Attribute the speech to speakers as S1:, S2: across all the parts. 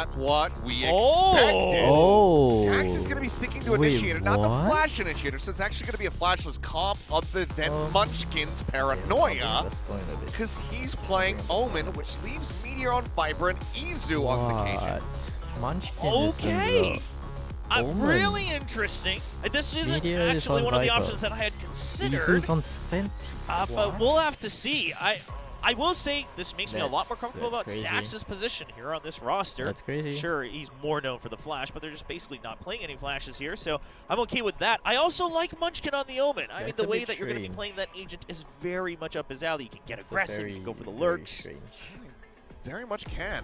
S1: not what we expected.
S2: Oh.
S1: Stax is going to be sticking to Initiator, not the Flash Initiator, so it's actually going to be a flashless comp other than Munchkin's Paranoia, because he's playing Omen, which leaves Meteor on Viper and Izu on vacation.
S2: Munchkin
S3: really interesting. This isn't actually one of the options that I had considered.
S2: Izu's on Senti.
S3: But we'll have to see. I will say this makes me a lot more comfortable about Stax's position here on this roster.
S2: That's crazy.
S3: Sure, he's more known for the Flash, but they're just basically not playing any Flashes here, so I'm okay with that. I also like Munchkin on the Omen. I mean, the way that you're going to be playing that agent is very much up his alley. You can get aggressive, you can go for the lurks.
S1: Very much can.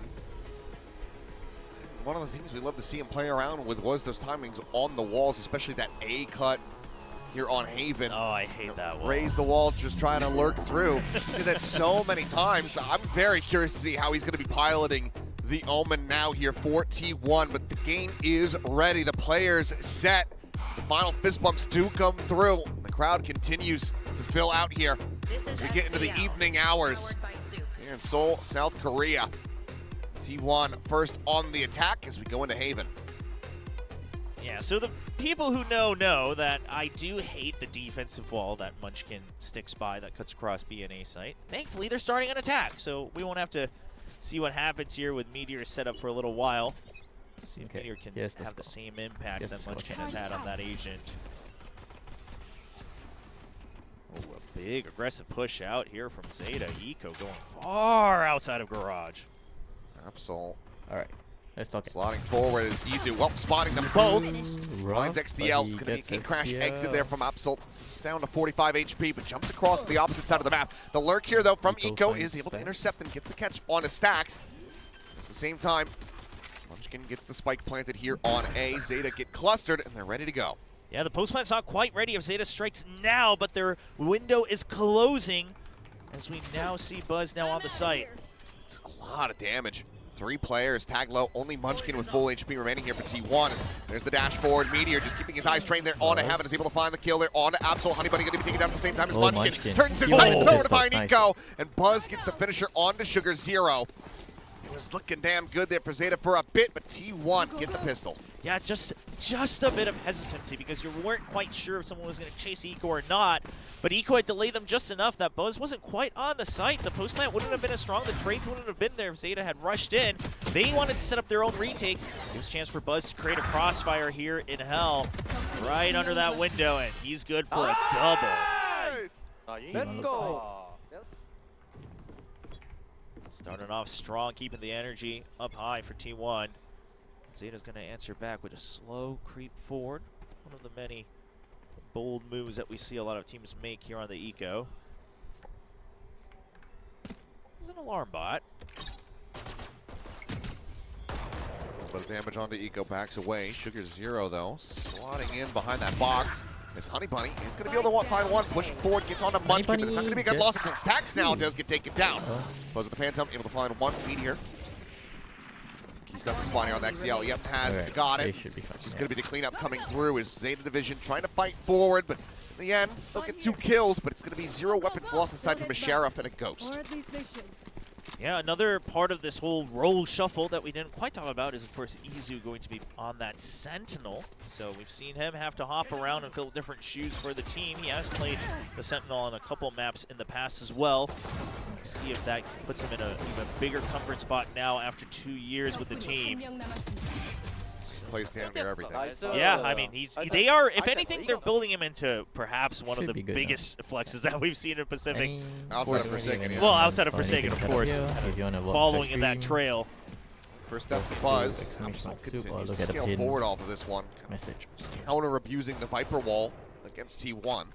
S1: One of the things we love to see him play around with was those timings on the walls, especially that A cut here on Haven.
S3: Oh, I hate that wall.
S1: Raise the wall, just trying to lurk through. He did that so many times. I'm very curious to see how he's going to be piloting the Omen now here for T1, but the game is ready. The players set. The final fist bumps do come through. The crowd continues to fill out here as we get into the evening hours here in Seoul, South Korea. T1 first on the attack as we go into Haven.
S3: Yeah, so the people who know that I do hate the defensive wall that Munchkin sticks by that cuts across B and A site. Thankfully, they're starting an attack, so we won't have to see what happens here with Meteor set up for a little while. See if Meteor can have the same impact that Munchkin has had on that agent. Oh, a big aggressive push out here from ZETA. Eco going far outside of Garage.
S1: Absol.
S2: Alright, let's talk.
S1: Slotting forward is Izu. Well, spotting them both. Finds XDL. It's going to be a king crash exit there from Absol. It's down to 45 HP, but jumps across the opposite side of the map. The lurk here, though, from Eco is able to intercept and gets the catch on his Stax. At the same time, Munchkin gets the spike planted here on A. ZETA get clustered, and they're ready to go.
S3: Yeah, the post plant's not quite ready if ZETA strikes now, but their window is closing as we now see Buzz now on the site.
S1: It's a lot of damage. 3 players, tag low, only Munchkin with full HP remaining here for T1. There's the dash forward, Meteor just keeping his eyes trained there onto Heaven, is able to find the kill there onto Absol. Honey Bunny gonna be taken down at the same time as Munchkin. Turns his sights over to behind Eco, and Buzz gets the finisher onto Sugar Zero. It was looking damn good there for ZETA for a bit, but T1 get the pistol.
S3: Yeah, just a bit of hesitancy because you weren't quite sure if someone was going to chase Eco or not. But Eco had delayed them just enough that Buzz wasn't quite on the site. The post plant wouldn't have been as strong. The trades wouldn't have been there if ZETA had rushed in. They wanted to set up their own retake. Gives a chance for Buzz to create a crossfire here in Hell. Right under that window, and he's good for a double.
S4: Let's go!
S3: Starting off strong, keeping the energy up high for T1. ZETA's going to answer back with a slow creep forward. One of the many bold moves that we see a lot of teams make here on the Eco. There's an alarm bot.
S1: But damage onto Eco, backs away. Sugar Zero, though, slotting in behind that box. As Honey Bunny is going to be able to find one, pushing forward, gets onto Munchkin, but it's not going to be a good loss until Stax now does get taken down. Buzz with the Phantom, able to find one feed here. He's got the spawning on the XCL. Yep, has got it. It's just going to be the cleanup coming through as ZETA Division trying to fight forward, but in the end, they'll get 2 kills, but it's going to be 0 weapons lost aside from a Sheriff and a Ghost.
S3: Yeah, another part of this whole role shuffle that we didn't quite talk about is, of course, Izu going to be on that Sentinel. So we've seen him have to hop around and fill different shoes for the team. He has played the Sentinel on a couple maps in the past as well. We'll see if that puts him in an even bigger comfort spot now after 2 years with the team.
S1: Plays damn near everything.
S3: Yeah, I mean, they are, if anything, they're building him into perhaps one of the biggest flexes that we've seen in Pacific.
S1: Outside of Forsaken, yeah.
S3: Well, outside of Forsaken, of course. Following in that trail.
S1: First up, Buzz. Continues to scale forward off of this one. Counter abusing the Viper wall against T1.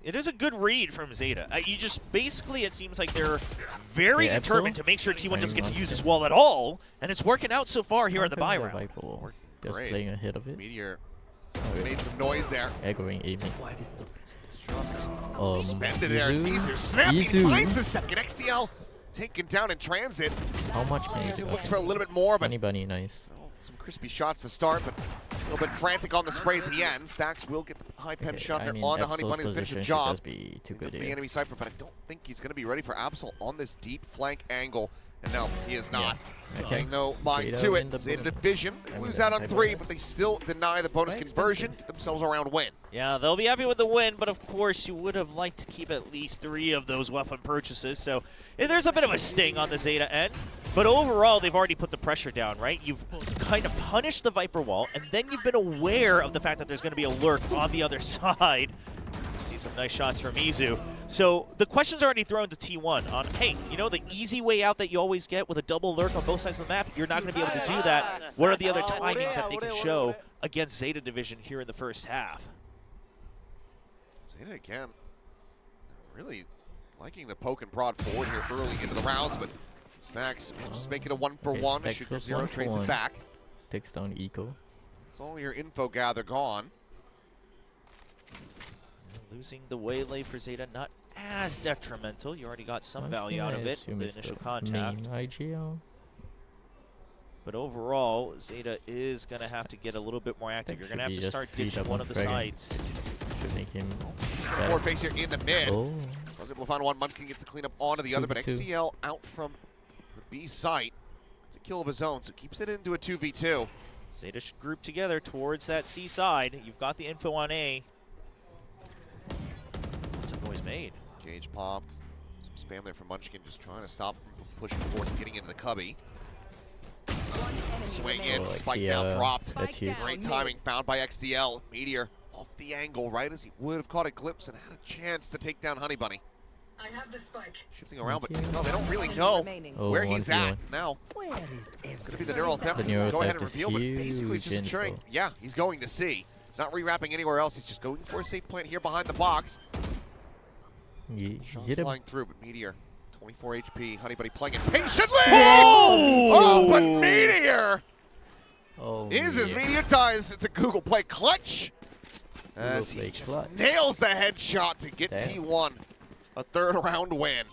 S3: It is a good read from ZETA. You just, basically, it seems like they're very determined to make sure T1 doesn't get to use this wall at all, and it's working out so far here in the buy round.
S2: Just playing ahead of it.
S1: Meteor made some noise there.
S2: Echoing aiming.
S1: Suspended there as Izu snapping, finds the second. XDL taken down in transit.
S2: How much can
S1: Izu looks for a little bit more, but
S2: Honey Bunny, nice.
S1: Some crispy shots to start, but a little bit frantic on the spray at the end. Stax will get the high pen shot there onto Honey Bunny to finish the job.
S2: Be too good
S1: the enemy Cypher, but I don't think he's going to be ready for Absol on this deep flank angle. And no, he is not.
S2: Yeah.
S1: Paying no mind
S2: Zeta
S1: to
S2: win
S1: it.
S2: the
S1: Zeta
S2: bonus.
S1: division. They
S2: I mean,
S1: lose
S2: the
S1: out on
S2: high
S1: 3,
S2: bonus.
S1: but they still deny the bonus
S2: Quite
S1: conversion.
S2: expensive.
S1: Get themselves a round win.
S3: Yeah, they'll be happy with the win, but of course you would have liked to keep at least 3 of those weapon purchases. So there's a bit of a sting on the Zeta end. But overall, they've already put the pressure down, right? You've kind of punished the Viper wall, and then you've been aware of the fact that there's going to be a lurk on the other side. You see some nice shots from Izu. So the question's already thrown to T1 on, hey, you know the easy way out that you always get with a double lurk on both sides of the map? You're not going to be able to do that. What are the other timings that they can show against Zeta Division here in the first half?
S1: Zeta again, really liking the poke and prod forward here early into the rounds, but Stacks just make it a 1-for-1.
S2: Stacks
S1: Sugar
S2: goes
S1: Zero
S2: 1 for
S1: trades
S2: 1.
S1: it back.
S2: Takes down Eco.
S1: That's all your info gather gone.
S3: Losing the waylay for Zeta, not as detrimental. You already got some value out of it with the initial contact.
S2: Main IGL.
S3: But overall, Zeta is going to have to get a little bit more active. You're going to have to start ditching one of the sides.
S2: Should make him
S1: Forward face here in the mid.
S2: Oh.
S1: Was able to find one. Munchkin gets the cleanup onto the other, but
S2: 2v2.
S1: XTL out from the B site. It's a kill of his own, so keeps it into a 2v2.
S3: Zeta should group together towards that C side. You've got the info on A. Some noise made.
S1: Cage popped. Some spam there from Munchkin, just trying to stop him from pushing forward and getting into the cubby. Swing in, spike now dropped.
S2: That's huge.
S1: Great timing found by XTL. Meteor off the angle right as he would have caught a glimpse and had a chance to take down Honey Bunny.
S5: I have the spike.
S1: Shifting around, but no, they don't really know
S2: Oh,
S1: where he's
S2: 1v1.
S1: at now. It's going to be the neural attempt
S2: The
S1: to
S2: neural
S1: go ahead and
S2: attempt is
S1: reveal, but basically he's just
S2: huge
S1: ensuring,
S2: info.
S1: yeah, he's going to C. He's not rewrapping anywhere else. He's just going for a safe plant here behind the box.
S2: You
S1: Shots
S2: hit him.
S1: flying through, but Meteor, 24 HP. Honey Bunny playing it patiently!
S3: Whoa!
S1: Oh, but Meteor!
S2: Oh,
S1: Is his
S2: yeah.
S1: Meteor ties. It's a Google Play clutch. As
S2: Play
S1: he just
S2: clutch.
S1: nails the headshot to get
S2: Damn.
S1: T1 a third round win.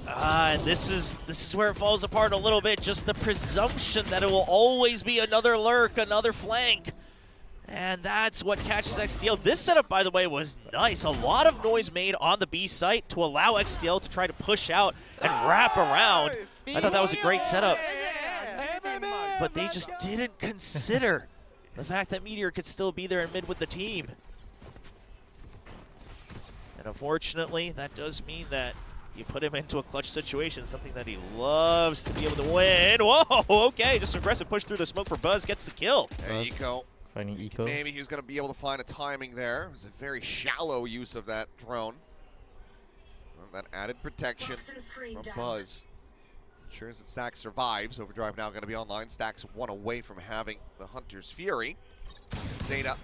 S3: And this is where it falls apart a little bit. Just the presumption that it will always be another lurk, another flank. And that's what catches XTL. This setup, by the way, was nice. A lot of noise made on the B site to allow XTL to try to push out and wrap around. I thought that was a great setup. But they just didn't consider the fact that Meteor could still be there in mid with the team. And unfortunately, that does mean that you put him into a clutch situation, something that he loves to be able to win. Whoa, okay, just aggressive push through the smoke for Buzz, gets the kill.
S1: There you go.
S2: Finding Eco.
S1: Maybe he was going to be able to find a timing there. It was a very shallow use of that drone. Well, that added protection from Buzz. Ensures that Stacks survives. Overdrive now going to be online. Stacks 1 away from having the Hunter's Fury. Zeta,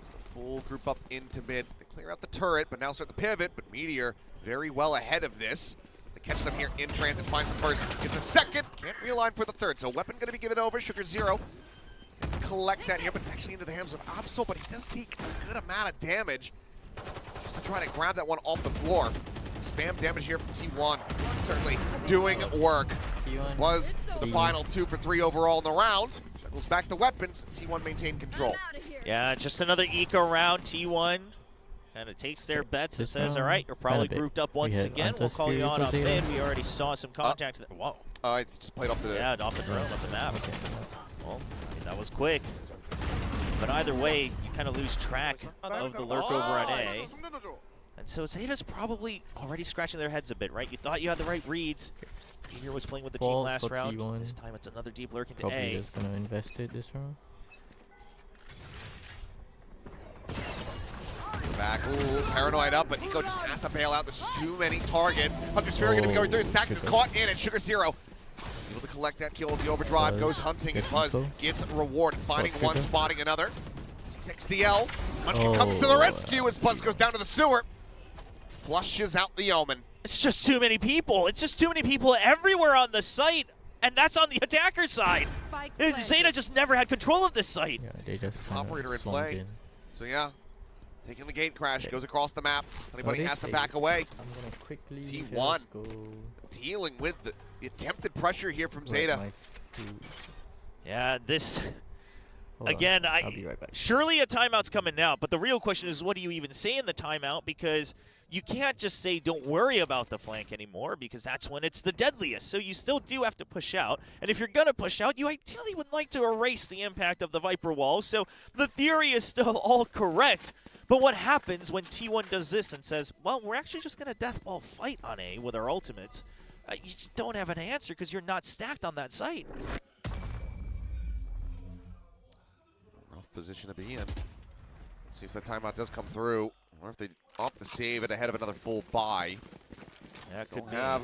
S1: just a full group up into mid. They clear out the turret, but now start the pivot. But Meteor very well ahead of this. They catch them here in transit, finds the first, gets the second, can't realign for the third. So weapon going to be given over. Sugar Zero collect that here, but it's actually into the hands of Absol, but he does take a good amount of damage just to try to grab that one off the floor. Spam damage here from T1, certainly doing work. Was the final 2 for 3 overall in the round. Shuttles back the weapons, T1 maintained control.
S3: Yeah, just another eco round, T1. And it takes their bets and says, all right, you're probably grouped up once again. We'll call you on mid. We already saw some contact. Whoa.
S1: I just played off the...
S3: Yeah, off the drone, off the map.
S2: Okay.
S3: Well, I mean, that was quick. But either way, you kind of lose track of the lurk over on A. And so Zeta's probably already scratching their heads a bit, right? You thought you had the right reads. Meteor was playing with the team last round.
S2: T1.
S3: This time it's another deep lurk into
S2: Probably
S3: A.
S2: just gonna invest it this round.
S1: Back, ooh, paranoid up, but Eco just has to bail out. There's just too many targets. Hunter's Fury going to be going through, and Stacks is caught in it. Sugar Zero able to collect that kill as the overdrive goes hunting, and Buzz gets reward, finding one, spotting another. XDL, Munchkin comes to the rescue as Buzz goes down to the sewer. Flushes out the Omen.
S3: It's just too many people. It's just too many people everywhere on the site, and that's on the attacker side. Zeta just never had control of this site.
S2: Yeah, they just
S1: Operator in
S2: swamped
S1: play.
S2: in.
S1: So yeah, taking the gate crash, goes across the map. Anybody
S2: What
S1: has
S2: is
S1: to
S2: it?
S1: back away.
S2: I'm gonna quickly
S1: T1
S2: just go
S1: dealing with the attempted pressure here from
S2: write
S1: Zeta.
S2: my food.
S3: Yeah, this
S2: Hold on.
S3: again,
S2: I'll be right back.
S3: surely a timeout's coming now, but the real question is, what do you even say in the timeout? Because you can't just say, don't worry about the flank anymore, because that's when it's the deadliest. So you still do have to push out. And if you're going to push out, you ideally would like to erase the impact of the Viper wall. So the theory is still all correct. But what happens when T1 does this and says, well, we're actually just going to deathball fight on A with our ultimates? You just don't have an answer because you're not stacked on that site.
S1: Rough position to be in. See if that timeout does come through, or if they opt to save it ahead of another full buy.
S3: Yeah, it
S1: Still
S3: could be.
S1: have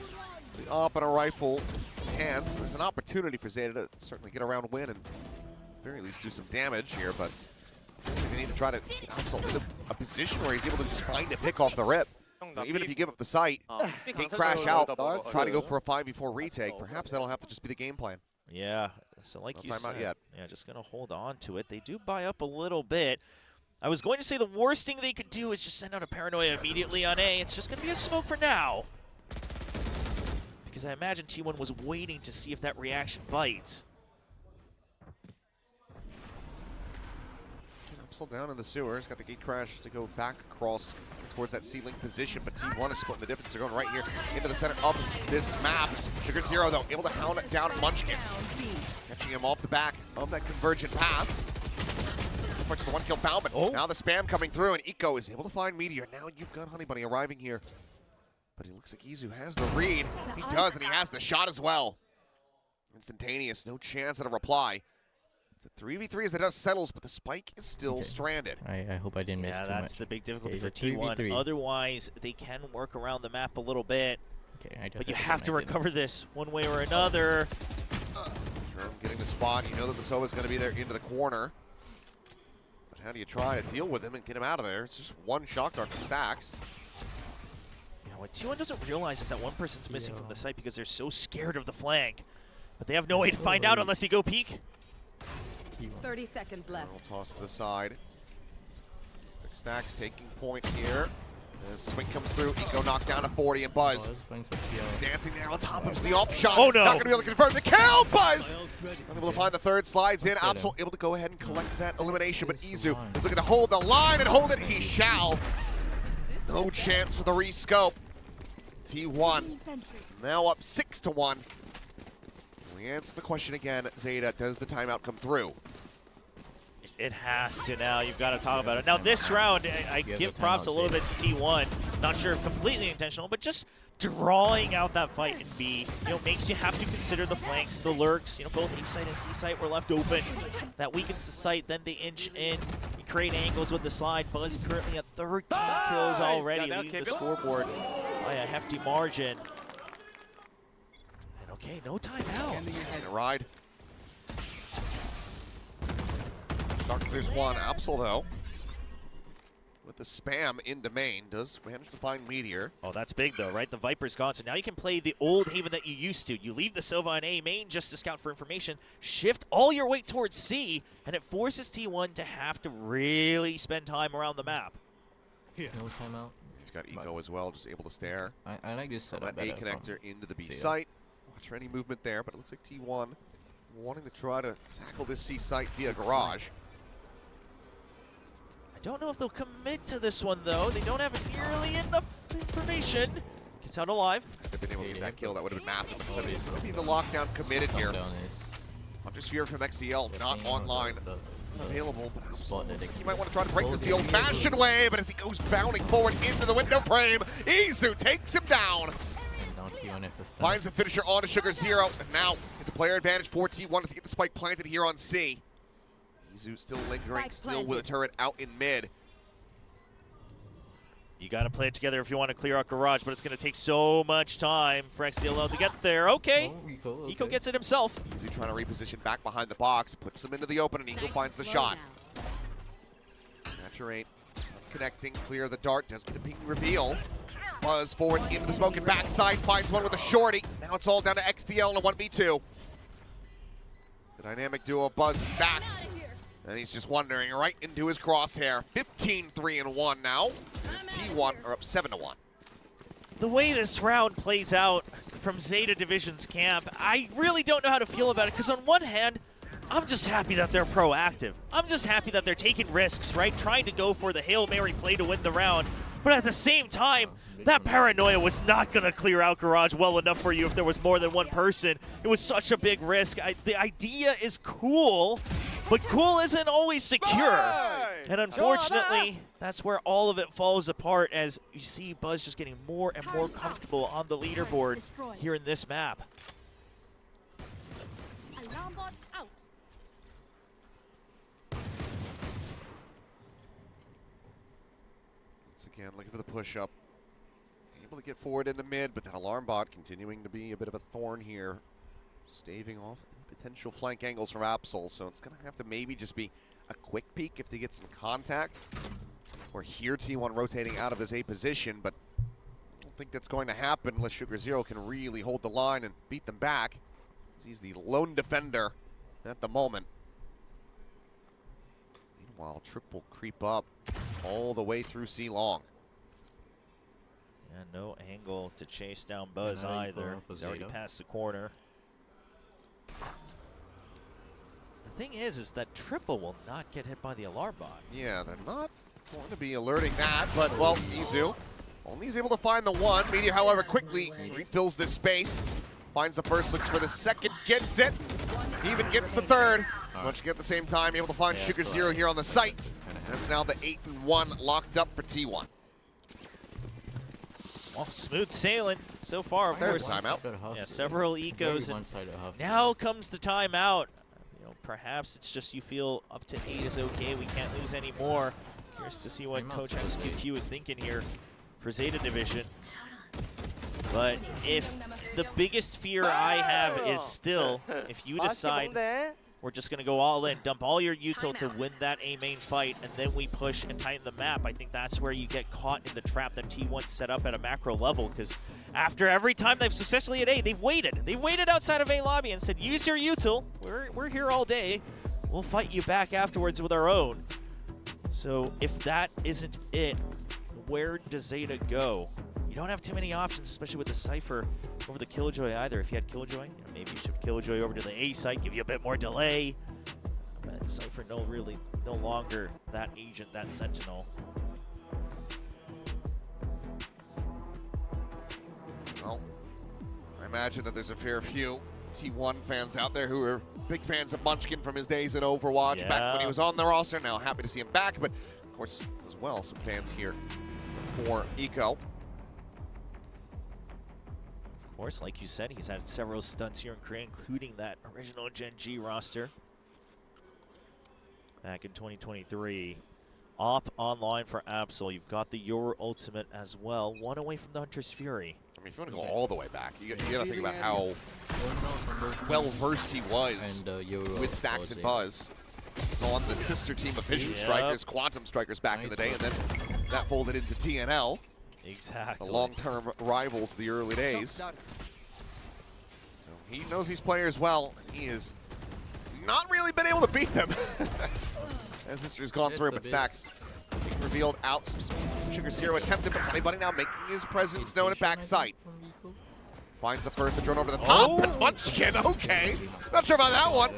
S1: the AWP and a rifle in hands. There's an opportunity for ZETA to certainly get around win and at the very least do some damage here, but they need to try to get Absol into a position where he's able to just find a pick off the rip. Even if you give up the site, can't crash out, try to go for a 5v4 retake. Perhaps that'll have to just be the game plan.
S3: Yeah, so like
S1: No
S3: you
S1: timeout
S3: said,
S1: yet.
S3: yeah, just going to hold on to it. They do buy up a little bit. I was going to say the worst thing they could do is just send out a paranoia immediately on A. It's just going to be a smoke for now. Because I imagine T1 was waiting to see if that reaction bites.
S1: Absol down in the sewers, got the gate crash to go back across towards that C-link position, but T1 is splitting the difference. They're going right here into the center of this map. Sugar Zero, though, able to hound it down Munchkin, catching him off the back of that convergent pass. Punches the one kill Bauman.
S3: Oh.
S1: Now the spam coming through, and Eco is able to find Meteor. Now you've got Honey Bunny arriving here. But he looks like Izu has the read. He does, and he has the shot as well. Instantaneous, no chance at a reply. It's a 3v3 as it does settles, but the spike is still stranded.
S2: I hope I didn't miss
S3: Yeah,
S2: too
S3: that's
S2: much.
S3: the big difficulty
S2: Okay,
S3: for T1.
S2: 3v3.
S3: Otherwise, they can work around the map a little bit.
S2: Okay, I just
S3: But you
S2: the
S3: have to
S2: one I didn't.
S3: recover this one way or another.
S1: Sherm getting the spot. You know that the Sova is going to be there into the corner. But how do you try to deal with him and get him out of there? It's just one shock dart from Stacks.
S3: You know, what T1 doesn't realize is that one person's missing from the site because they're so scared of the flank. But they have no way to find out unless you go peek.
S5: 30 seconds left.
S1: Little toss to the side. Stacks taking point here. As swing comes through, Eco knocked down to 40, and Buzz dancing there on top of the op shot.
S3: Oh, no.
S1: Not gonna be able to convert the kill. Buzz unable to find the third, slides in.
S2: Let's get
S1: Absol able to go ahead and collect that elimination, but
S2: Where's
S1: Izu
S2: the line?
S1: is looking to hold the line and hold it. He shall. No chance for the rescope. T1 now up 6-1. We answer the question again, ZETA. Does the timeout come through?
S3: It has to now. You've got to talk about it. Now, this round, I give props a little bit to T1. Not sure if completely intentional, but just drawing out that fight in B, makes you have to consider the flanks, the lurks. Both A site and C site were left open. That weakens the site. Then they inch in. You create angles with the slide. Buzz currently at 13 kills already, leading the scoreboard by a hefty margin. And okay, no timeout.
S1: And a ride. Dark clears one. Absol, though, with the spam into main, does manage to find Meteor.
S3: Oh, that's big, though, right? The Viper's gone, so now you can play the old Haven that you used to. You leave the Sova in A main just to scout for information, shift all your weight towards C, and it forces T1 to have to really spend time around the map.
S2: No timeout.
S1: He's got Eco as well, just able to stare.
S2: I like this
S1: From
S2: setup
S1: that A
S2: better
S1: connector into the B
S2: ZETA.
S1: site. Watch for any movement there, but it looks like T1 wanting to try to tackle this C site via garage.
S3: I don't know if they'll commit to this one, though. They don't have nearly enough information. Gets out alive.
S1: If they'd been able to get that kill, that would have been massive. It's going to be the lockdown committed here. Hunter Sphere from XCL, not online. Unavailable, but Absol looks like he might want to try to break this the old-fashioned way, but as he goes bounding forward into the window frame, Izu takes him down. Finds the finisher onto Sugar Zero, and now it's a player advantage for T1 to get the spike planted here on C. Izu still lingering, still with a turret out in mid.
S3: You got to play it together if you want to clear out garage, but it's going to take so much time for XCL to get there. Okay. Eco gets it himself.
S1: Izu trying to reposition back behind the box, puts him into the open, and Eco finds the shot. Saturate, connecting, clear the dart, does get a ping reveal. Buzz forward into the smoke and backside, finds one with a shorty. Now it's all down to XTL in a 1v2. The dynamic duo of Buzz and Stacks. And he's just wandering right into his crosshair. 15-3-1 now. As T1 are up 7-1.
S3: The way this round plays out from ZETA Division's camp, I really don't know how to feel about it, because on one hand, I'm just happy that they're proactive. I'm just happy that they're taking risks, right? Trying to go for the Hail Mary play to win the round. But at the same time, that paranoia was not going to clear out Garage well enough for you if there was more than one person. It was such a big risk. The idea is cool, but cool isn't always secure. And unfortunately, that's where all of it falls apart as you see Buzz just getting more and more comfortable on the leaderboard here in this map.
S5: Alarm bot out.
S1: Once again, looking for the push-up. Able to get forward in the mid, but that alarm bot continuing to be a bit of a thorn here. Staving off potential flank angles from Absol, so it's going to have to maybe just be a quick peek if they get some contact. Or here T1 rotating out of his A position, but I don't think that's going to happen unless Sugar Zero can really hold the line and beat them back. He's the lone defender at the moment. Meanwhile, Triple creep up all the way through C long.
S3: And no angle to chase down Buzz either. He's already past the corner. The thing is that Triple will not get hit by the alarm bot.
S1: Yeah, they're not going to be alerting that, but, well, Izu only is able to find the one. Meteor, however, quickly refills this space. Finds the first, looks for the second, gets it. Even gets the third. Munchkin at the same time, able to find Sugar Zero here on the site. That's now the 8-1 locked up for T1.
S3: Well, smooth sailing so far. Of
S1: There's
S3: course.
S1: timeout.
S3: Yeah, several ecos, and now comes the timeout. You know, perhaps it's just you feel up to 8 is okay. We can't lose any more. Curious to see what Coach XQQ is thinking here for Zeta Division. But if the biggest fear I have is still, if you decide we're just going to go all in, dump all your util to win that A main fight, and then we push and tighten the map, I think that's where you get caught in the trap that T1 set up at a macro level, because after every time they've successfully at A, they've waited. They waited outside of A lobby and said, use your util. We're here all day. We'll fight you back afterwards with our own. So if that isn't it, where does Zeta go? You don't have too many options, especially with the Cypher over the Killjoy either. If you had Killjoy, maybe you should Killjoy over to the A site, give you a bit more delay. But Cypher no longer that agent, that sentinel.
S1: Well, I imagine that there's a fair few T1 fans out there who are big fans of Munchkin from his days in Overwatch, back when he was on the roster. Now happy to see him back, but of course, as well, some fans here for Eco.
S3: Of course, like you said, he's had several stunts here in Korea, including that original Gen G roster back in 2023. Op online for Absol. You've got the Your Ultimate as well. One away from the Hunter's Fury.
S1: I mean, if you want to go all the way back, you got to think about how well-versed he was with Stacks and Buzz. So on the sister team of Vision Strikers, Quantum Strikers back in the day, and then that folded into TNL.
S3: Exactly.
S1: The long-term rivals of the early days. So he knows these players well. He has not really been able to beat them. As history's gone through, but Stacks being revealed out. Sugar Zero attempted, but Honeybunny now making his presence known at backside. Finds the first, the drone over the top, and Munchkin, okay. Not sure about that one.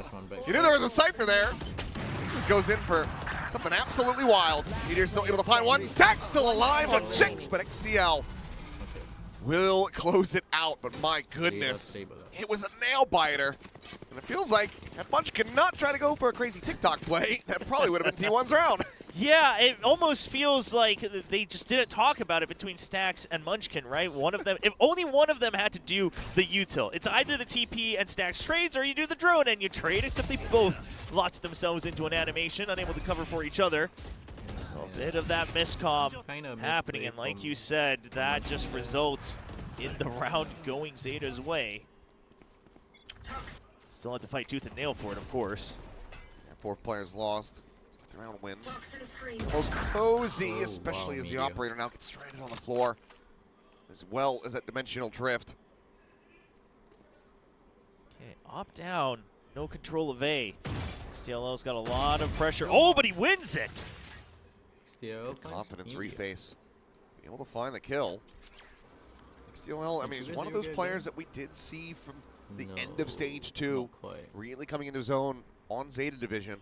S1: You knew there was a Cypher there. He just goes in for something absolutely wild. Meteor's still able to find one. Stacks still alive on 6, but XDL will close it out. But my goodness, it was a nail biter. And it feels like if Munchkin not try to go for a crazy TikTok play, that probably would have been T1's round.
S3: Yeah, it almost feels like they just didn't talk about it between Stacks and Munchkin, right? One of them, if only one of them had to do the util. It's either the TP and Stacks trades, or you do the drone and you trade, except they both locked themselves into an animation, unable to cover for each other. So a bit of that miscomm happening, and like you said, that just results in the round going Zeta's way. Still had to fight tooth and nail for it, of course.
S1: Yeah, 4 players lost. The round win. Most cozy, especially as the operator now gets stranded on the floor, as well as that dimensional drift.
S3: Okay, op down, no control of A. XTLL's got a lot of pressure. Oh, but he wins it!
S1: Confidence reface. Be able to find the kill. XTLL, I mean, he's one of those players that we did see from the end of stage 2, really coming into his own on Zeta Division.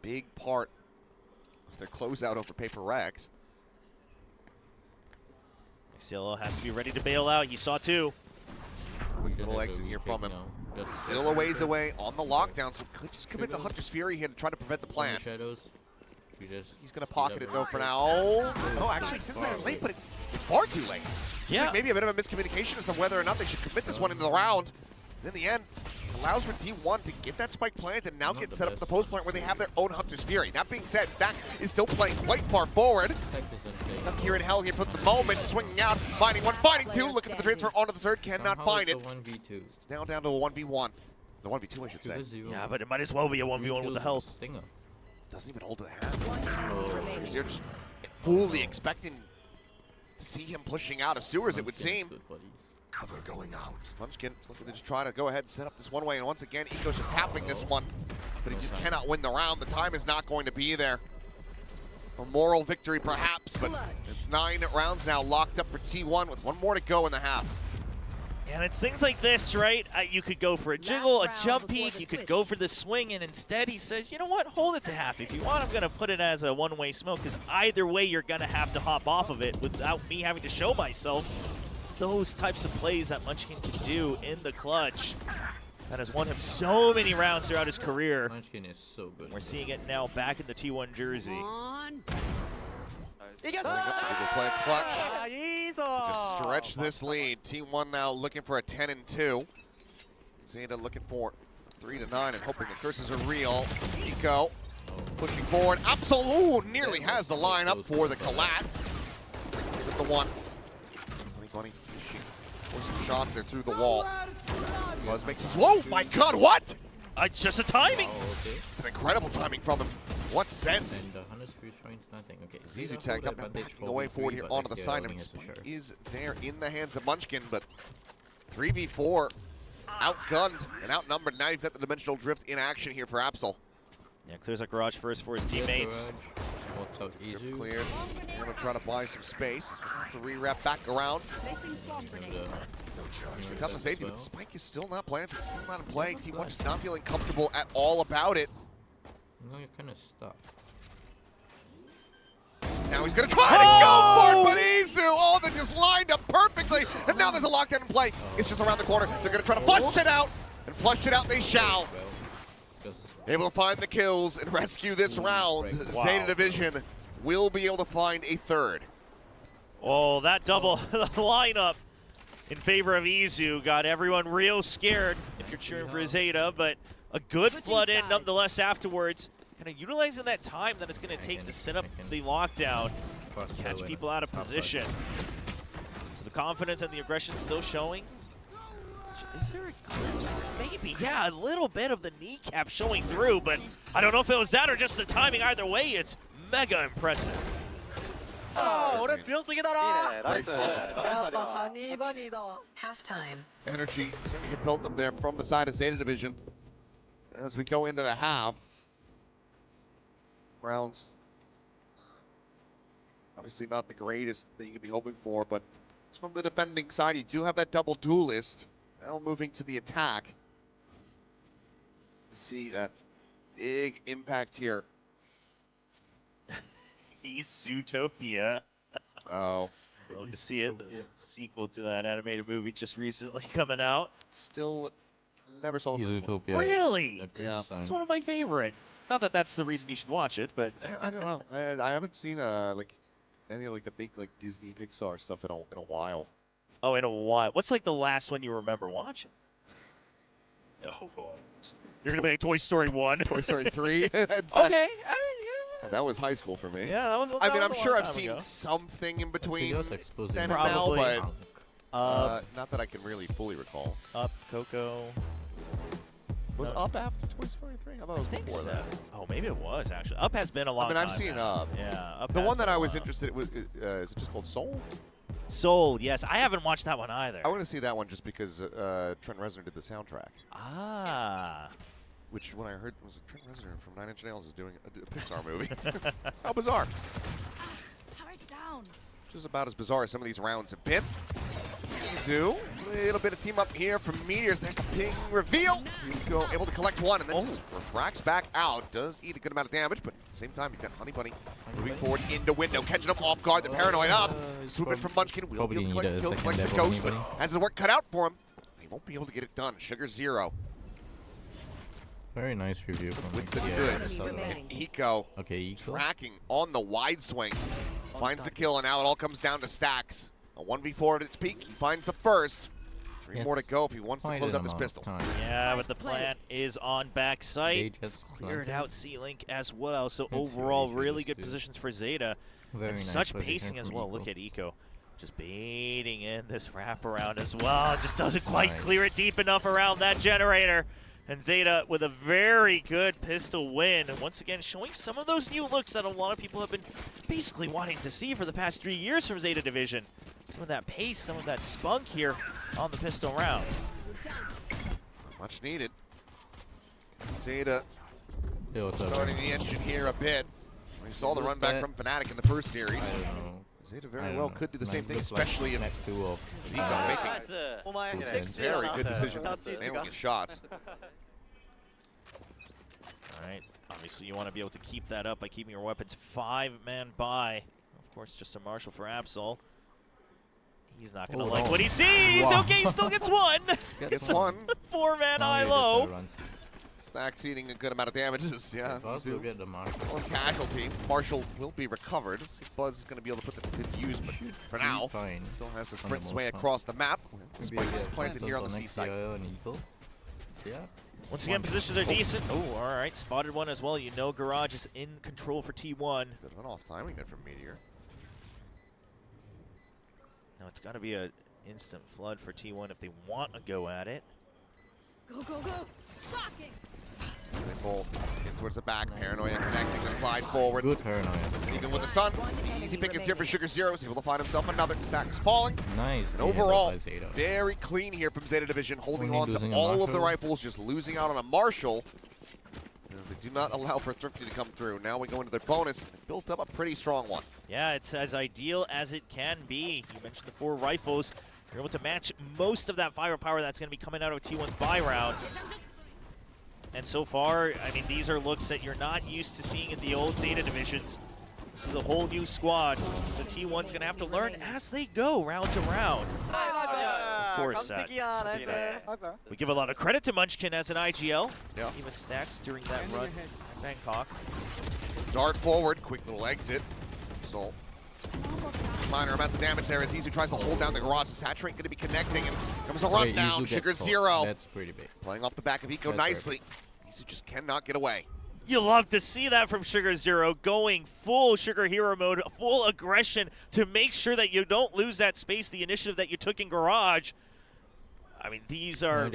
S1: Big part of their closeout over Paper Rex.
S3: Cielo has to be ready to bail out. He saw two.
S1: Quick little exit here from him. Still a ways away on the lockdown, so could just commit the Hunter's Fury here to try to prevent the plant.
S2: Shadows.
S1: He's going to pocket it though for now. Oh, actually, since they're late, but it's far too late.
S3: Yeah.
S1: Maybe a bit of a miscommunication as to whether or not they should commit this one into the round. And in the end, allows for T1 to get that spike planted and now get set up for the post plant where they have their own Hunter's Fury. That being said, Stax is still playing quite far forward. Stuck here in hell here for the moment, swinging out, finding one, finding two, looking for the transfer onto the third, cannot find it. It's now down to a 1v1. The 1v2, I should say.
S3: Yeah, but it might as well be a 1v1 with the health.
S1: Doesn't even hold to the half. You're just fully expecting to see him pushing out of sewers, it would seem.
S6: Cover going out.
S1: Munchkin looking to just try to go ahead and set up this one way, and once again, Eco's just tapping this one, but he just cannot win the round. The time is not going to be there. A moral victory perhaps, but it's 9 rounds now locked up for T1 with 1 more to go in the half.
S3: And it's things like this, right? You could go for a jiggle, a jump peek, you could go for the swing, and instead he says, you know what, hold it to half. If you want, I'm going to put it as a one-way smoke, because either way you're going to have to hop off of it without me having to show myself. It's those types of plays that Munchkin can do in the clutch. That has won him so many rounds throughout his career.
S2: Munchkin is so good.
S3: We're seeing it now back in the T1 jersey.
S1: Setting up the Google play clutch to just stretch this lead. T1 now looking for a 10-2. Zeta looking for 3-9 and hoping the curses are real. Eco pushing forward. Absolute nearly has the line up for the collat. With the one. Bunny forcing some shots there through the wall. Buzz makes his. Whoa, my God, what?
S3: Just a timing.
S1: It's an incredible timing from him. What sense?
S2: And Hunter's Fury showing nothing. Okay.
S1: Zizu tagged up and backing away forward here onto the side. And Spike is there in the hands of Munchkin, but 3v4 outgunned and outnumbered. Now you've got the Dimensional Drift in action here for Absol.
S3: Yeah, clears a garage first for his teammates.
S1: Drift cleared. They're going to try to buy some space. He's going to have to re-wrap back around. It's out the safety, but Spike is still not planted. It's still not in play. T1 just not feeling comfortable at all about it.
S2: No, you're kind of stuck.
S1: Now he's going to try to go for it, but Izu, oh, they just lined up perfectly. And now there's a lockdown in play. It's just around the corner. They're going to try to flush it out. And flush it out they shall. Able to find the kills and rescue this round.
S3: Wow.
S1: Zeta Division will be able to find a third.
S3: Oh, that double lineup in favor of Izu got everyone real scared if you're cheering for Zeta, but a good flood in nonetheless afterwards. Kind of utilizing that time that it's going to take to set up the lockdown, catch people out of position. So the confidence and the aggression still showing. Is there a glimpse? Maybe, yeah, a little bit of the kneecap showing through, but I don't know if it was that or just the timing. Either way, it's mega impressive.
S5: Halftime.
S1: Energy starting to get built up there from the side of Zeta Division as we go into the half. Rounds. Obviously not the greatest that you could be hoping for, but from the defending side, you do have that double duelist. Now moving to the attack. See that big impact here.
S3: He's Zootopia.
S1: Oh.
S3: Love to see it. The sequel to that animated movie just recently coming out.
S1: Still never saw it.
S3: Really?
S1: Yeah.
S3: It's one of my favorite. Not that that's the reason you should watch it, but
S1: I don't know. I haven't seen like any of like the big like Disney Pixar stuff in a while.
S3: oh, in a while. What's like the last one you remember watching? Oh, boy. You're gonna make Toy Story 1.
S1: Toy Story 3.
S3: Okay. I mean, yeah.
S1: That was high school for me.
S3: Yeah, that was.
S1: I mean,
S3: was
S1: I'm
S3: a
S1: sure
S3: long
S1: I've
S3: time
S1: seen
S3: ago.
S1: something in between
S2: Probably.
S1: then and now,
S3: Probably.
S1: but not that I can really fully recall.
S3: Up, Coco.
S1: Was
S3: No.
S1: Up after Toy Story 3? I thought it was
S3: I think
S1: before
S3: so.
S1: that.
S3: Oh, maybe it was actually. Up has been a long
S1: I mean,
S3: time
S1: I've seen
S3: now.
S1: Up.
S3: Yeah, Up.
S1: The
S3: has
S1: one that
S3: been a
S1: I was
S3: while.
S1: interested in was, is it just called Soul?
S3: Soul. Yes, I haven't watched that one either.
S1: I want to see that one just because Trent Reznor did the soundtrack.
S3: Ah.
S1: Which, when I heard, was Trent Reznor from Nine Inch Nails is doing a Pixar movie. How bizarre.
S5: Power down.
S1: Which is about as bizarre as some of these rounds have been. Mizu, a little bit of team up here from Meteors. There's the ping reveal. Eco able to collect one and then just racks back out. Does eat a good amount of damage, but at the same time, you've got Honey Bunny moving forward into window, catching him off guard. The Paranoid up. Swooping from Munchkin. Will be able to collect the kill, collects the ghost, but has his work cut out for him. He won't be able to get it done. Sugar 0.
S2: Very nice review from
S1: With the
S2: yeah,
S1: goods.
S2: so,
S1: Eco
S2: okay, Eco.
S1: tracking on the wide swing. Finds the kill, and now it all comes down to Stacks. A 1v4 at its peak. He finds the first. Three more to go if he wants to close out this pistol.
S3: Yeah, but the plant is on back site. Cleared out C-Link as well. So overall, really good positions for ZETA. And such pacing as well. Look at Eco. Just baiting in this wraparound as well. Just doesn't quite clear it deep enough around that generator. And ZETA with a very good pistol win. And once again, showing some of those new looks that a lot of people have been basically wanting to see for the past 3 years from ZETA Division. Some of that pace, some of that spunk here on the pistol round.
S1: Much needed. ZETA starting the engine here a bit. We saw the run back from Fnatic in the first series. ZETA very well could do the same thing, especially if Eco making very good decisions, nailing his shots.
S3: Alright, obviously you want to be able to keep that up by keeping your weapons 5-man by. Of course, just a Marshall for Absol. He's not going to like what he sees! Okay, he still gets one!
S1: Gets one.
S3: 4-man high-low.
S1: Stacks eating a good amount of damages, yeah.
S2: We'll get the Marshall.
S1: One casualty. Marshall will be recovered. Let's see if Buzz is going to be able to put that to good use, but for now, still has to sprint his way across the map. Despite he's planted here on the seaside.
S2: Yeah.
S3: Once again, positions are decent. Oh, all right. Spotted one as well. You know Garage is in control for T1.
S1: Bit of an off timing there from Meteor.
S3: Now it's got to be an instant flood for T1 if they want to go at it.
S7: Go, go, go! Shocking!
S1: They pull in towards the back. Paranoia connecting the slide forward.
S2: Good Paranoia.
S1: Even with the stun, easy pickings here for Sugar 0. He's able to find himself another. Stacks falling.
S2: Nice.
S1: And overall, very clean here from ZETA Division, holding on to all of the rifles, just losing out on a Marshall. They do not allow for Thrifty to come through. Now we go into their bonus. They built up a pretty strong one.
S3: Yeah, it's as ideal as it can be. You mentioned the 4 rifles. You're able to match most of that firepower that's going to be coming out of T1's buy round. And so far, I mean, these are looks that you're not used to seeing in the old ZETA divisions. This is a whole new squad, so T1's going to have to learn as they go round to round. Of course, we give a lot of credit to Munchkin as an IGL.
S1: Yeah.
S3: Even Stacks during that run at Bangkok.
S1: Dart forward, quick little exit. So minor amounts of damage there as Izu tries to hold down the garage. The Saturate going to be connecting and comes a run down. Sugar 0.
S2: That's pretty big.
S1: Playing off the back of Eco nicely. Izu just cannot get away.
S3: You love to see that from Sugar 0, going full Sugar Hero mode, full aggression to make sure that you don't lose that space, the initiative that you took in Garage. I mean, these are...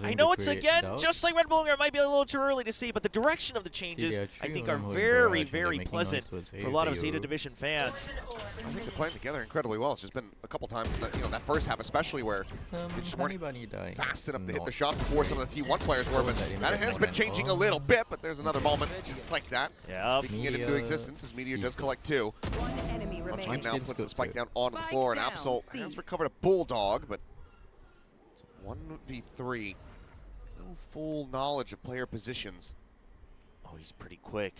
S3: I know it's, again, just like Red Bull, it might be a little too early to see, but the direction of the changes, I think, are very, very pleasant for a lot of ZETA Division fans.
S1: I think they're playing together incredibly well. It's just been a couple times, that, you know, that first half especially, where they just weren't fast enough to hit the shot before some of the T1 players were, but that has been changing a little bit, but there's another moment just like that. Speaking it into existence as Meteor does collect 2. Munchkin now puts the spike down onto the floor, and Absol has recovered a Bulldog, but 1v3, no full knowledge of player positions.
S3: Oh, he's pretty quick.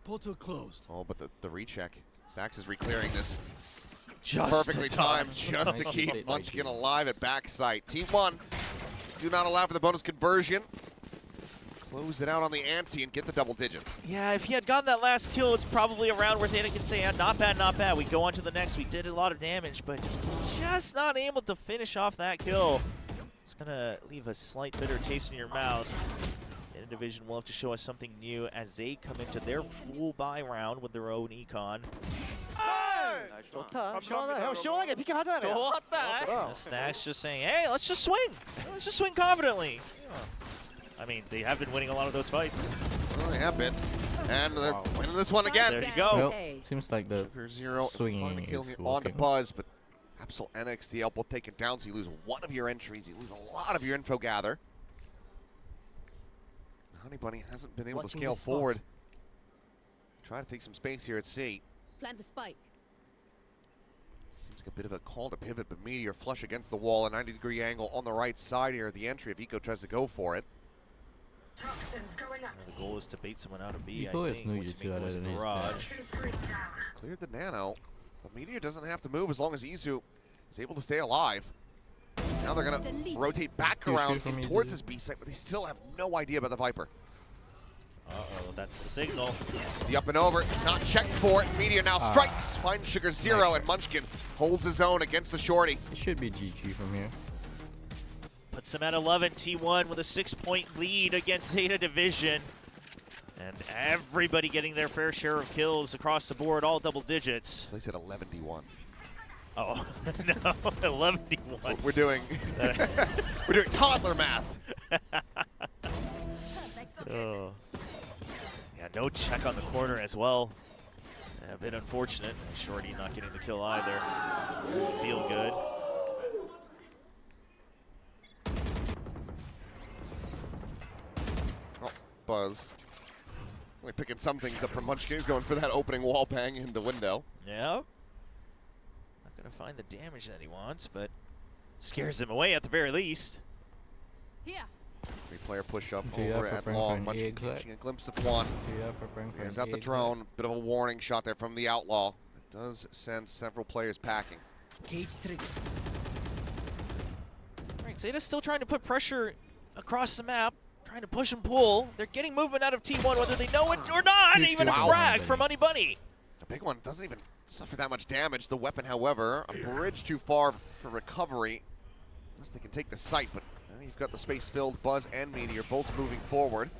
S6: Portal closed.
S1: Oh, but the recheck. Stacks is reclearing this.
S3: Just
S1: perfectly timed, just to keep Munchkin alive at backside. T1 do not allow for the bonus conversion. Close it out on the ante and get the double digits.
S3: Yeah, if he had gotten that last kill, it's probably a round where ZETA can say, yeah, not bad, not bad. We go on to the next. We did a lot of damage, but just not able to finish off that kill. It's going to leave a slight bitter taste in your mouth. ZETA Division will have to show us something new as they come into their full buy round with their own econ. Stacks just saying, hey, let's just swing. Let's just swing confidently. I mean, they have been winning a lot of those fights.
S1: Well, they have been. And they're winning this one again.
S3: There you go.
S2: Well, seems like the swinging
S1: the kill
S2: is
S1: here
S2: working.
S1: on to Buzz, but Absol and XTL both taken down, so you lose one of your entries. You lose a lot of your info gather. Honey Bunny hasn't been able to scale forward. Try to take some space here at C.
S7: Plant the spike.
S1: Seems like a bit of a call to pivot, but Meteor flush against the wall, a 90-degree angle on the right side here. The entry if Eco tries to go for it.
S5: Toxins going up.
S3: The goal is to bait someone out of B,
S2: Eco
S3: I
S2: is
S3: think.
S2: new
S3: Once
S2: Jutsu
S3: Miko
S2: out
S3: is
S2: of
S3: in
S2: his
S3: garage.
S5: Toxin screen down.
S1: Cleared the nano, but Meteor doesn't have to move as long as Izu is able to stay alive. Now they're going to
S7: Delete.
S1: rotate back
S2: Too
S1: around
S2: soon for me,
S1: towards
S2: dude.
S1: his B site, but they still have no idea about the Viper.
S3: Uh-oh, that's the signal.
S1: The up and over, it's not checked for it. Meteor now strikes, finds Sugar Zero,
S2: Nice.
S1: and Munchkin holds his own against the shorty.
S2: It should be GG from here.
S3: Puts them at 11, T1 with a 6-point lead against ZETA Division. And everybody getting their fair share of kills across the board, all double digits.
S1: They said 11-D1.
S3: Oh, no, 11-1.
S1: We're doing, we're doing toddler math.
S3: Oh. Yeah, no check on the corner as well. A bit unfortunate. Shorty not getting the kill either. Doesn't feel good.
S1: Oh, Buzz. Only picking some things up from Munchkin. He's going for that opening wall bang in the window.
S3: Yep. Not gonna find the damage that he wants, but scares him away at the very least.
S7: Here.
S1: Three-player push-up
S2: Do you
S1: over
S2: have
S1: at
S2: preparing for
S1: long.
S2: an
S1: Munchkin
S2: exit?
S1: catching a glimpse of one.
S2: So yeah, preparing for
S1: Here's
S2: an
S1: out the
S2: egg.
S1: drone. Bit of a warning shot there from the Outlaw. It does send several players packing.
S6: Cage trigger.
S3: Right, Zeta's still trying to put pressure across the map, trying to push and pull. They're getting movement out of T1 whether they know it or not.
S2: Huge
S3: Even a
S2: kill.
S3: frag for Money Bunny.
S1: The big one doesn't even suffer that much damage. The weapon, however, a bridge too far for recovery. Unless they can take the site, but now you've got the space filled. Buzz and Meteor both moving forward.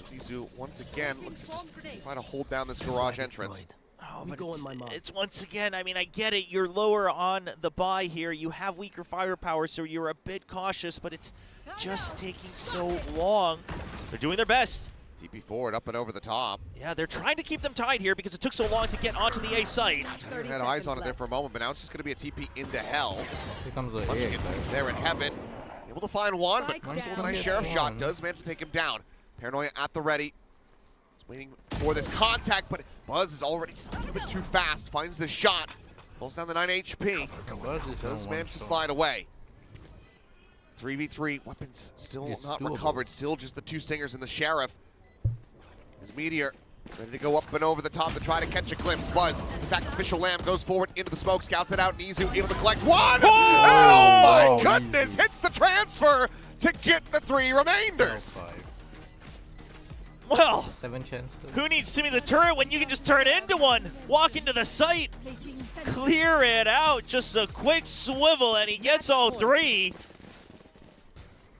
S1: Zizu once again looks to just try to hold down this garage entrance.
S3: Oh,
S6: We
S3: but
S6: go in my mind.
S3: it's once again, I mean, I get it. You're lower on the buy here. You have weaker firepower, so you're a bit cautious, but it's just taking so long. They're doing their best.
S1: TP forward, up and over the top.
S3: Yeah, they're trying to keep them tied here because it took so long to get onto the A site.
S1: Had eyes on it there for a moment, but now it's just going to be a TP into hell.
S2: Here comes the
S1: Munchkin
S2: egg.
S1: there in heaven. Able to find one, but
S7: Spike
S1: with a
S7: down.
S1: nice sheriff shot does manage to take him down. Paranoia at the ready. He's waiting for this contact, but Buzz is already just a little bit too fast. Finds the shot. Pulls down the 9 HP.
S2: Buzz is
S1: Does
S2: on
S1: manage
S2: one
S1: to
S2: shot.
S1: slide away. 3v3, weapons still
S2: It's
S1: not
S2: doable.
S1: recovered. Still just the two stingers and the sheriff. His Meteor ready to go up and over the top to try to catch a glimpse. Buzz, the sacrificial lamb, goes forward into the smoke, scouts it out. Nizu able to collect one.
S3: Oh!
S1: And oh my
S2: Oh,
S1: goodness,
S2: Nizu.
S1: hits the transfer to get the three remainders.
S2: 5.
S3: Well,
S2: 7 chances.
S3: who needs Timmy the turret when you can just turn into one? Walk into the site,
S7: Placing sentry.
S3: clear it out, just a quick swivel, and he gets all three.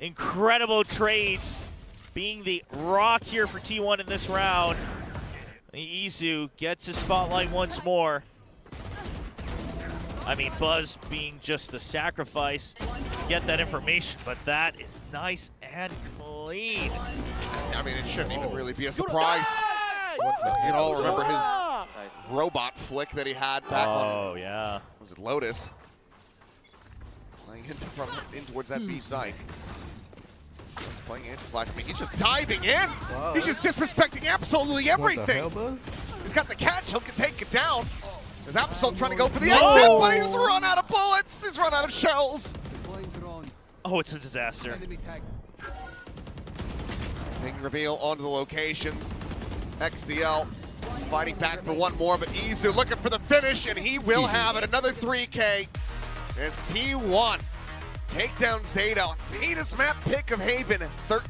S3: Incredible trades, being the rock here for T1 in this round. Izu gets his spotlight once more. I mean, Buzz being just the sacrifice to get that information, but that is nice and clean.
S1: I mean, it shouldn't even really be a surprise.
S2: What the
S1: You
S2: hell?
S1: know, remember his
S4: Nice.
S1: robot flick that he had back on,
S3: Oh, yeah.
S1: was it Lotus? Playing in towards that B site. He's playing anti-flash. I mean, he's just diving in.
S2: Wow.
S1: He's just disrespecting absolutely
S2: What the
S1: everything.
S2: hell, Buzz?
S1: He's got the catch. He'll take it down. There's Absol trying to go for the
S3: No.
S1: exit, but he's run out of bullets. He's run out of shells.
S6: Deploying drone.
S3: Oh, it's a disaster.
S6: Enemy tag.
S1: Big reveal onto the location. XDL fighting back for one more, but Izu looking for the finish, and he will have it. Another 3K as T1 take down ZETA on ZETA's map pick of Haven.